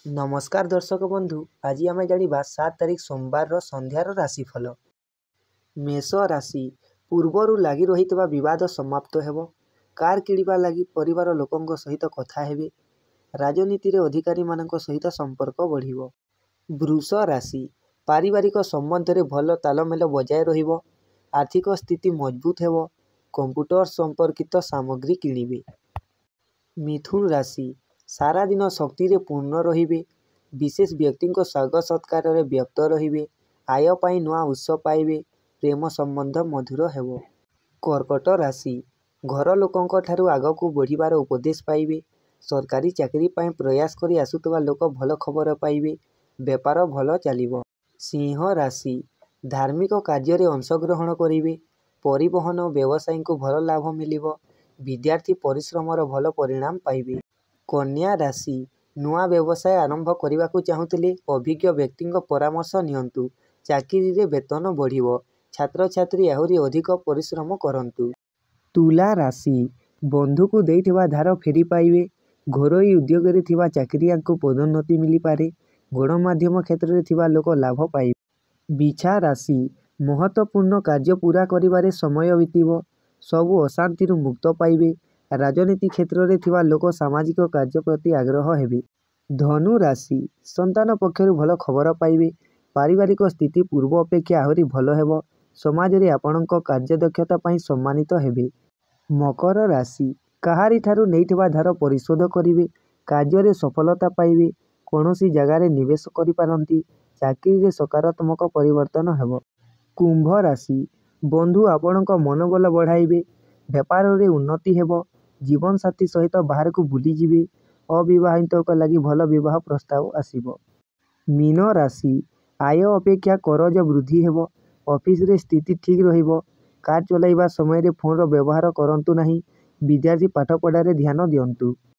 नमस्कार दर्शक बंधु, आज आम जाना 7 तारिख सोमवार संध्यार राशिफल। मेष राशि पूर्वर लगी रही विवाद समाप्त हेब। कार किणवा लगी परिवार लोकों सहित कथा हेबे। राजनीति रे अधिकारी मानक सहित संपर्क बढ़िबो। वृष राशि पारिवारिक संबंध रे भल तालमेल बजाय रहिबो। आर्थिक स्थिति मजबूत हेब। कंप्यूटर संपर्कित सामग्री किणिबे। मिथुन राशि सारा दिन शक्ति रे पूर्ण रहिबे। विशेष व्यक्ति स्वागत सत्कार रे व्यक्त रहिबे। आय पाई नुआ उत्स पाइबे। प्रेम संबंध मधुर हेबो। कर्कट राशि घर लोकों ठारू आगकू बढ़िबार उपदेश पाइबे। सरकारी चाकरी पाई प्रयास करी आसुतबा लोक भल खबर पाइबे। बेपार भल चलिबो। सिंह राशि धार्मिक कार्य रे अंशग्रहण करिवे। परिवहन व्यवसायी को भल लाभ मिलिबो। विद्यार्थी परिश्रमर भल परिणाम पाइबे। कन्या राशि नुआ व्यवसाय आरंभ करने को चाहूले अभिज्ञ व्यक्ति परामर्श नियंतु। चाकरी रे वेतन बढ़िबो। छात्र छात्री आहुरी अधिक परिश्रम करंतु। तुला राशि बंधु को देइथिबा धार फेरी पाइबे। घरोई उद्योग रे थिबा चाकरिया को पदोन्नति मिली पारे। गणमाध्यम क्षेत्र रे थिबा लोक लाभ पाइबे। बिछा राशि महत्वपूर्ण कार्य पूरा करिबारे समय बीतिबो। सबु अशांति रु मुक्त पाइबे। राजनीति क्षेत्र रे थिबा लोक सामाजिक कार्य प्रति आग्रह हेबे। धनु राशि संतान पक्षरु भल खबर पाइबे। पारिवारिक स्थिति पूर्व अपेक्षा आहुरी भल हेबो। समाज रे आपणक कार्यदक्षता पाई सम्मानित हेबे। मकर राशि काहारी ठारू नेइथिबा धार परिशोध करिवे। कार्य रे सफलता पाइबे। कोनोसी जगार निवेश करि पारंती। चाकरी रे सकारात्मक परिवर्तन हेबो। कुंभ राशि बंधु आपणक मनोबल बढ़ाइबे। व्यापार रे उन्नति हेबो। जीवन साथी सहित बाहर को बुली जिवे। अविवाहित लगी भल विवाह प्रस्ताव आसिबो। मीन राशि आय अपेक्षा करज वृद्धि हेबो। ऑफिस रे स्थिति ठीक रहिबो। कार चलाइबा समय रे फोन रो व्यवहार करंतु नहीं। विद्यार्थी पाठ पढ़ा रे ध्यान दियंतु।